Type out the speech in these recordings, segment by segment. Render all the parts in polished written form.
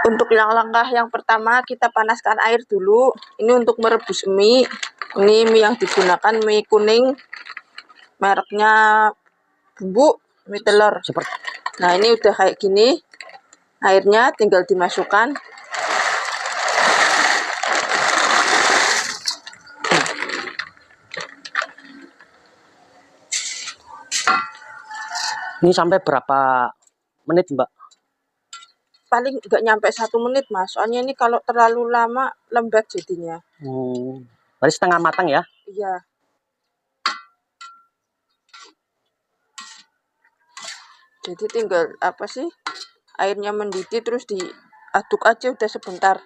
Untuk yang langkah yang pertama, kita panaskan air dulu. Ini untuk merebus mie. Ini mie yang digunakan mie kuning, mereknya Bumbu mie telur. Nah, ini udah kayak gini. Airnya tinggal dimasukkan. Ini sampai berapa menit, Mbak? Paling nggak nyampe 1 menit, Mas. Soalnya ini kalau terlalu lama lembek jadinya. Berarti setengah matang ya? Iya. Jadi tinggal apa sih? Airnya mendidih terus diaduk aja udah sebentar.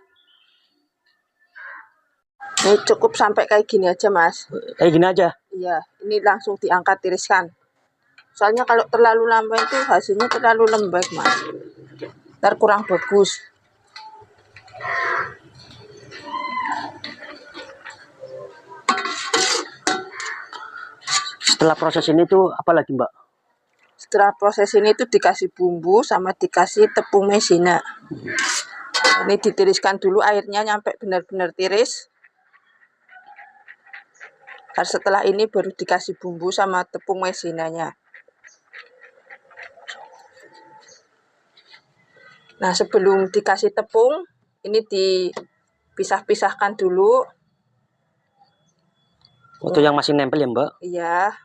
Ini cukup sampai kayak gini aja, Mas. Kayak gini aja? Iya, ini langsung diangkat tiriskan. Soalnya kalau terlalu lama itu hasilnya terlalu lembek, Mas. Ntar kurang bagus. Setelah proses ini tuh apa lagi, Mbak? Setelah proses ini tuh dikasih bumbu sama dikasih tepung maizena. Ini ditiriskan dulu airnya nyampe benar-benar tiris. Dan setelah ini baru dikasih bumbu sama tepung maizenanya. Nah, sebelum dikasih tepung, ini dipisah-pisahkan dulu. Itu yang masih nempel ya, Mbak? Iya.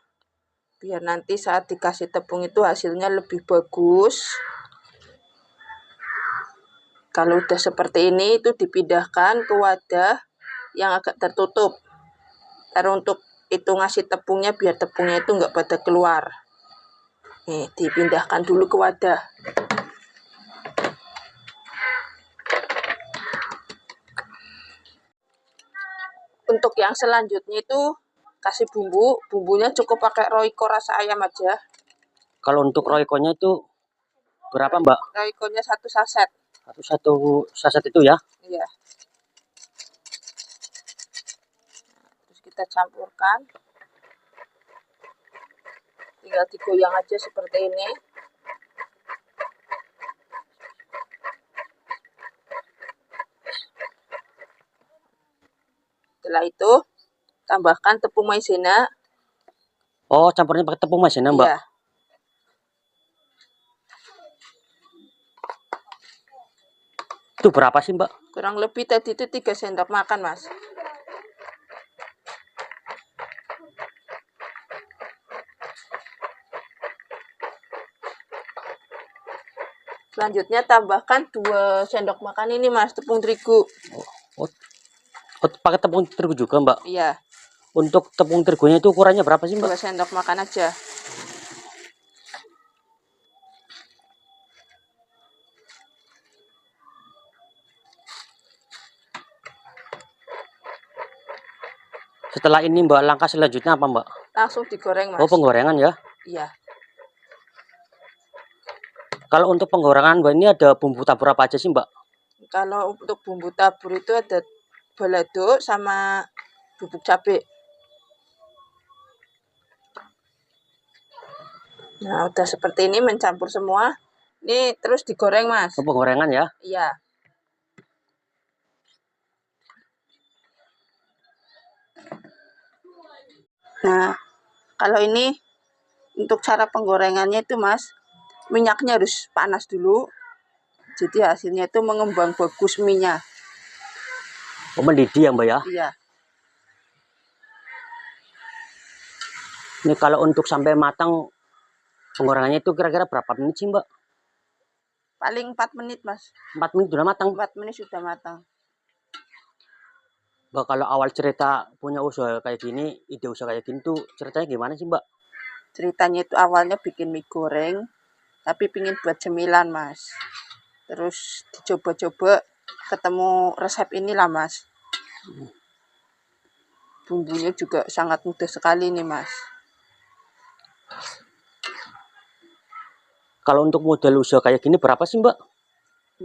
Biar nanti saat dikasih tepung itu hasilnya lebih bagus. Kalau udah seperti ini, itu dipindahkan ke wadah yang agak tertutup. Karena untuk itu ngasih tepungnya, biar tepungnya itu nggak pada keluar. Nih, dipindahkan dulu ke wadah. Untuk yang selanjutnya itu kasih bumbu. Bumbunya cukup pakai Royco rasa ayam aja. Kalau untuk Royco-nya itu berapa, Mbak? Royco-nya 1 saset. Satu saset itu ya? Iya. Terus kita campurkan. Tinggal digoyang aja seperti ini. Setelah itu tambahkan tepung maizena. Oh, campurnya pakai tepung maizena, Mbak? Iya. Itu berapa sih, Mbak? Kurang lebih tadi itu 3 sendok makan, Mas. Selanjutnya tambahkan 2 sendok makan ini, Mas, tepung terigu. Oh, pakai tepung terigu juga, Mbak? Iya. Untuk tepung terigunya itu ukurannya berapa sih, Mbak? 2 sendok makan aja. Setelah ini, Mbak, langkah selanjutnya apa, Mbak? Langsung digoreng, Mas. Oh, penggorengan ya? Iya. Kalau untuk penggorengan, Mbak, ini ada bumbu tabur apa aja sih, Mbak? Kalau untuk bumbu tabur itu ada balado sama bubuk cabai. Nah, udah seperti ini mencampur semua. Ini terus digoreng, Mas. Oh, penggorengan ya? Iya. Nah, kalau ini untuk cara penggorengannya itu, Mas, minyaknya harus panas dulu. Jadi hasilnya itu mengembang bagus mie-nya. Oh, mendidih ya, Mbak ya? Iya. Ini kalau untuk sampai matang penggorengannya itu kira-kira berapa menit sih, Mbak? Paling 4 menit, Mas. 4 menit sudah matang? 4 menit sudah matang. Mbak, kalau awal cerita punya usaha kayak gini, ide usaha kayak gini tuh ceritanya gimana sih, Mbak? Ceritanya itu awalnya bikin mie goreng, tapi pingin buat cemilan, Mas. Terus dicoba-coba, ketemu resep inilah, Mas. Bumbunya juga sangat mudah sekali nih, Mas. Kalau untuk modal usaha kayak gini berapa sih, Mbak?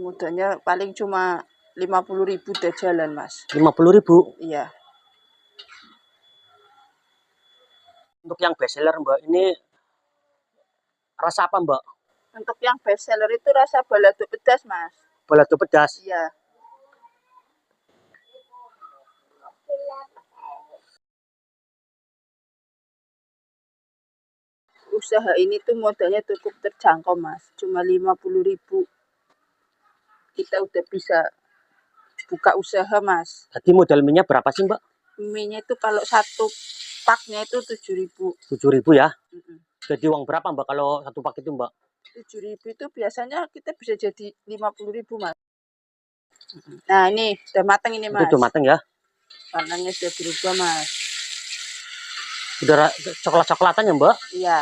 Modalnya paling cuma 50.000 udah jalan, Mas. 50.000? Iya. Untuk yang best seller, Mbak, ini rasa apa, Mbak? Untuk yang best seller itu rasa balado pedas, Mas. balado pedas. Iya. Usaha ini tuh modalnya cukup terjangkau, Mas. Cuma 50.000. Kita udah bisa buka usaha, Mas. Jadi modal minyak berapa sih, Mbak? Mie-nya itu kalau satu paknya itu 7.000. 7.000 ya. Mm-mm. Jadi uang berapa, Mbak, kalau satu pak itu, Mbak? 7.000 itu biasanya kita bisa jadi 50.000, Mas. Nah, ini udah matang ini, Itu Mas. udah matang ya. Warnanya sudah berubah, Mas. Udah coklat-coklatan ya, Mbak? Iya.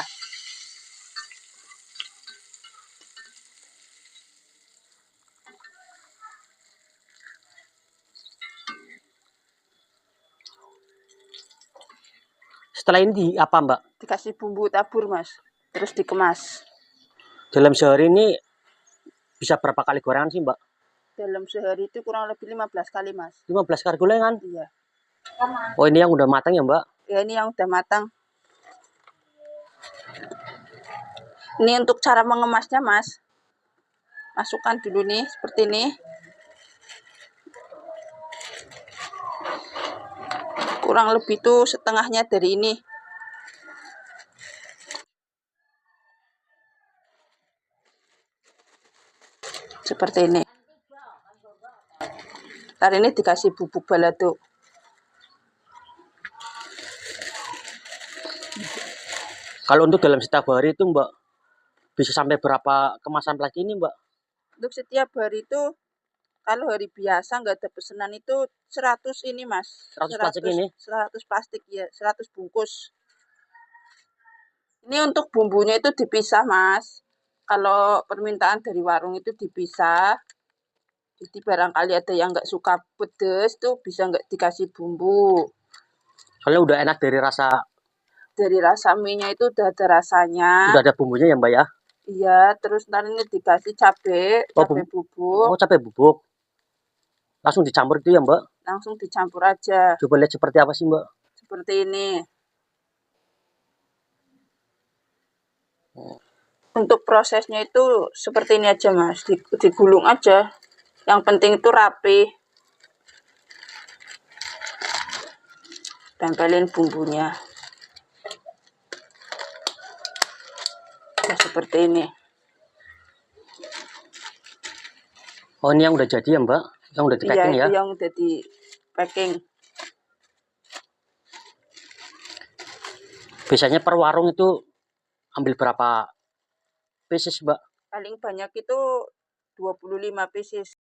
Setelah ini di apa, Mbak? Dikasih bumbu tabur, Mas. Terus dikemas. Dalam sehari ini bisa berapa kali gorengan sih, Mbak? Dalam sehari itu kurang lebih 15 kali, Mas. 15 kali gorengan? Iya. Oh, ini yang udah matang ya, Mbak? Ya, ini yang udah matang. Ini untuk cara mengemasnya, Mas. Masukkan dulu nih, seperti ini. Kurang lebih tuh setengahnya dari ini. Seperti ini. Ntar ini dikasih bubuk balado. Kalau untuk dalam setiap hari itu, Mbak, bisa sampai berapa kemasan plastik ini, Mbak? Untuk setiap hari itu, kalau hari biasa nggak ada pesanan itu 100 ini, Mas. 100 plastik ini? 100 plastik ya, 100 bungkus. Ini untuk bumbunya itu dipisah, Mas. Kalau permintaan dari warung itu dipisah. Jadi barangkali ada yang nggak suka pedes tuh bisa nggak dikasih bumbu. Soalnya udah enak dari rasa. Dari rasa mie-nya itu udah ada rasanya. Udah ada bumbunya ya, Mbak ya? Iya, terus ntar ini dikasih cabai bubuk. Oh, cabai bubuk. Langsung dicampur itu ya, Mbak? Langsung dicampur aja. Coba lihat seperti apa sih, Mbak? Seperti ini. Untuk prosesnya itu seperti ini aja, Mas. Digulung aja. Yang penting itu rapi. Tempelin bumbunya. Nah, seperti ini. Oh, ini yang udah jadi ya, Mbak? Yang udah di packing Iya, ya? itu yang udah di packing. Biasanya per warung itu ambil berapa pieces, Mbak? Paling banyak itu 25 pieces.